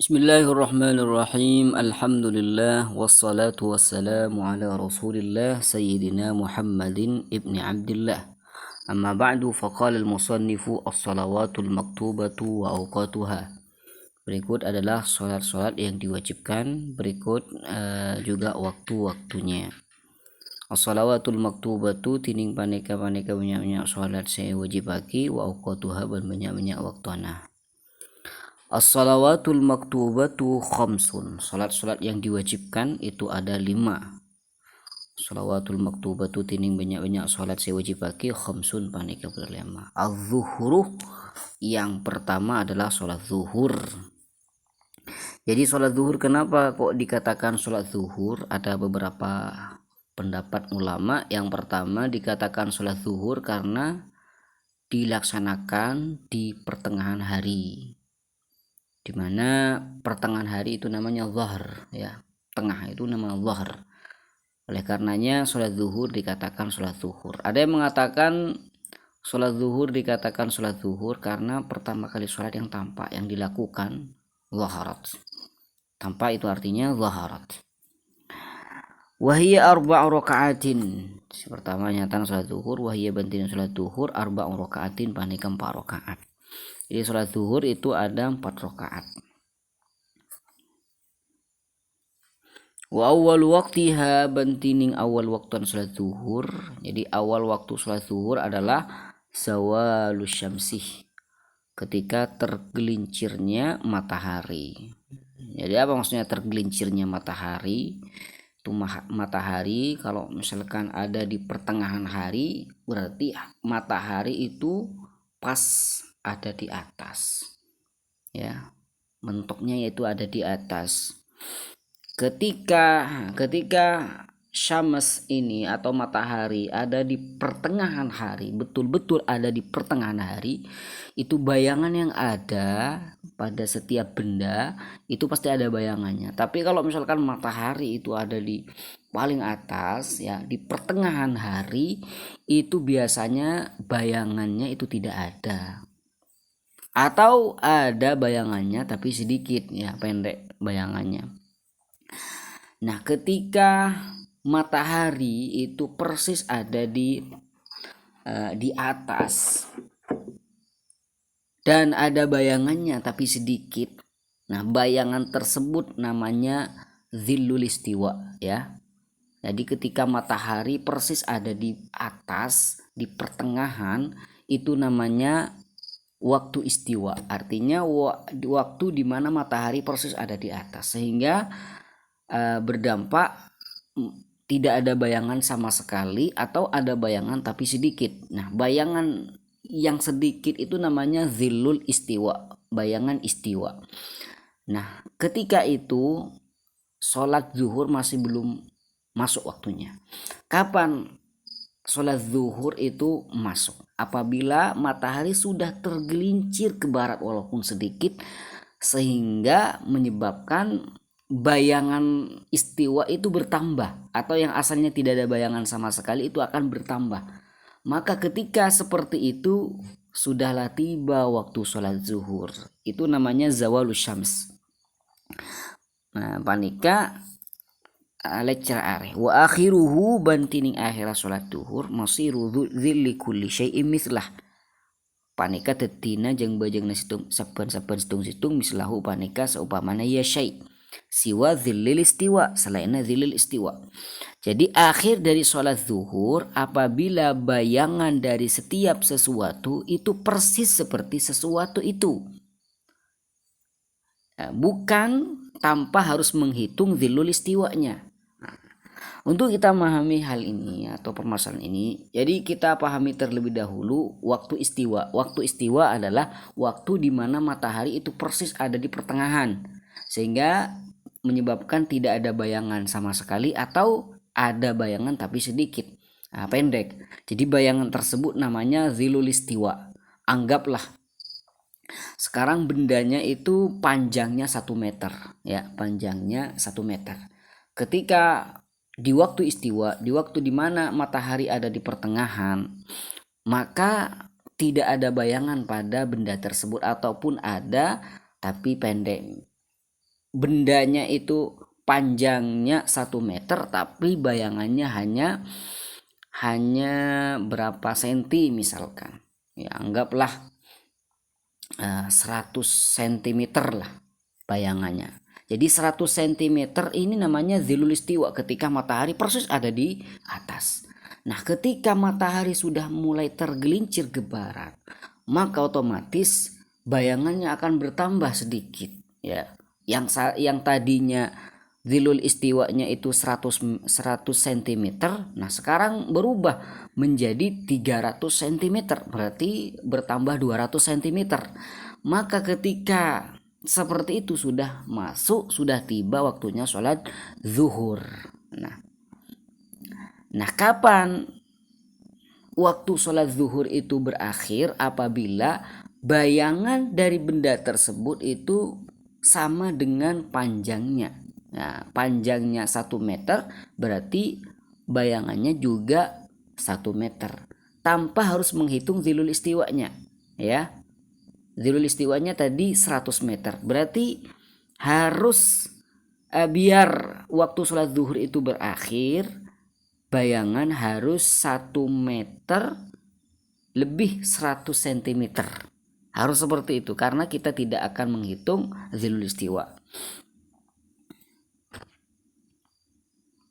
Bismillahirrahmanirrahim. Alhamdulillah wassalatu wassalamu ala Rasulillah sayyidina Muhammadin ibni Abdullah. Amma ba'du faqala al-musannifu as-salawatul maktubatu wa awqatuha. Berikut adalah salat-salat yang diwajibkan, berikut juga waktu-waktunya. As-salawatul maktubatu tining paneka-paneka banyak-banyak salat saya wajibaki wa awqatuha dan banyak-banyak waktuna. As-salawatul maktubatu khamsun. Salat-salat yang diwajibkan itu ada 5. Salawatul maktubatu tining banyak-banyak salat saya wajibaki khamsun paneka berlima. Az-zuhru yang pertama adalah salat zuhur. Jadi salat zuhur kenapa kok dikatakan salat zuhur? Ada beberapa pendapat ulama. Yang pertama dikatakan salat zuhur karena dilaksanakan di pertengahan hari, dimana pertengahan hari itu namanya zahr, ya, tengah itu namanya zahr. Oleh karenanya sholat zuhur dikatakan sholat zuhur. Ada yang mengatakan sholat zuhur dikatakan sholat zuhur karena pertama kali sholat yang tampak yang dilakukan zaharat. Tampak itu artinya zaharat. Wahiyya arba'u raka'atin. Pertama nyata sholat zuhur, wahiyya bantin sholat zuhur arba'u raka'atin panika 4 rakaat. Jadi sholat zuhur itu ada 4 rakaat. Wa awal waqtiha bantining awal waktu sholat zuhur. Jadi awal waktu sholat zuhur adalah zawalus syamsih, ketika tergelincirnya matahari. Jadi apa maksudnya tergelincirnya matahari? Itu matahari kalau misalkan ada di pertengahan hari, berarti matahari itu pas ada di atas, ya, bentuknya yaitu ada di atas. Ketika syams ini atau matahari ada di pertengahan hari, betul-betul ada di pertengahan hari, itu bayangan yang ada pada setiap benda itu pasti ada bayangannya. Tapi kalau misalkan matahari itu ada di paling atas, ya, di pertengahan hari, itu biasanya bayangannya itu tidak ada, atau ada bayangannya tapi sedikit, ya, pendek bayangannya. Nah, ketika matahari itu persis ada di atas dan ada bayangannya tapi sedikit, nah bayangan tersebut namanya zillul istiwa, ya. Jadi ketika matahari persis ada di atas, di pertengahan, itu namanya waktu istiwa. Artinya waktu di mana matahari persis ada di atas, sehingga berdampak tidak ada bayangan sama sekali atau ada bayangan tapi sedikit. Nah, bayangan yang sedikit itu namanya zillul istiwa, bayangan istiwa. Nah, ketika itu sholat zuhur masih belum masuk waktunya. Kapan sholat zuhur itu masuk? Apabila matahari sudah tergelincir ke barat walaupun sedikit, sehingga menyebabkan bayangan istiwa itu bertambah, atau yang asalnya tidak ada bayangan sama sekali itu akan bertambah. Maka ketika seperti itu sudahlah tiba waktu sholat zuhur. Itu namanya zawalus syams. Nah, panika lecture are wa akhiruhu bantining akhirah sholat zuhur masiru dzilli kulli syai'in mislah. Panika tetina jeung bajengna saben-saben situng mislahu panika saupamana ya syai' siwa zillil istiwa, selainnya zillil istiwa. Jadi akhir dari sholat zuhur apabila bayangan dari setiap sesuatu itu persis seperti sesuatu itu, bukan tanpa harus menghitung zillul istiwanya. Untuk kita memahami hal ini atau permasalahan ini, jadi kita pahami terlebih dahulu waktu istiwa. Waktu istiwa adalah waktu di mana matahari itu persis ada di pertengahan, sehingga menyebabkan tidak ada bayangan sama sekali atau ada bayangan tapi sedikit, pendek. Jadi bayangan tersebut namanya zilul istiwa. Anggaplah sekarang bendanya itu panjangnya 1 meter, ya, panjangnya 1 meter. Ketika di waktu istiwa, di waktu di mana matahari ada di pertengahan, maka tidak ada bayangan pada benda tersebut, ataupun ada tapi pendek. bendanya itu panjangnya 1 meter tapi bayangannya hanya berapa senti misalkan, ya anggaplah 100 cm lah bayangannya. Jadi 100 cm ini namanya zilul istiwa ketika matahari persis ada di atas. Nah, ketika matahari sudah mulai tergelincir ke barat, maka otomatis bayangannya akan bertambah sedikit, ya. Yang tadinya zilul istiwanya itu 100 cm, nah sekarang berubah menjadi 300 cm, berarti bertambah 200 cm. Maka ketika seperti itu sudah tiba waktunya sholat zuhur. Nah, kapan waktu sholat zuhur itu berakhir? Apabila bayangan dari benda tersebut itu sama dengan panjangnya. Nah, panjangnya 1 meter berarti bayangannya juga 1 meter. Tanpa harus menghitung zilul istiwanya, ya. Zilul istiwanya tadi 100 meter. Berarti harus biar waktu sholat zuhur itu berakhir, bayangan harus 1 meter lebih 100 cm. Harus seperti itu karena kita tidak akan menghitung zilul istiwa.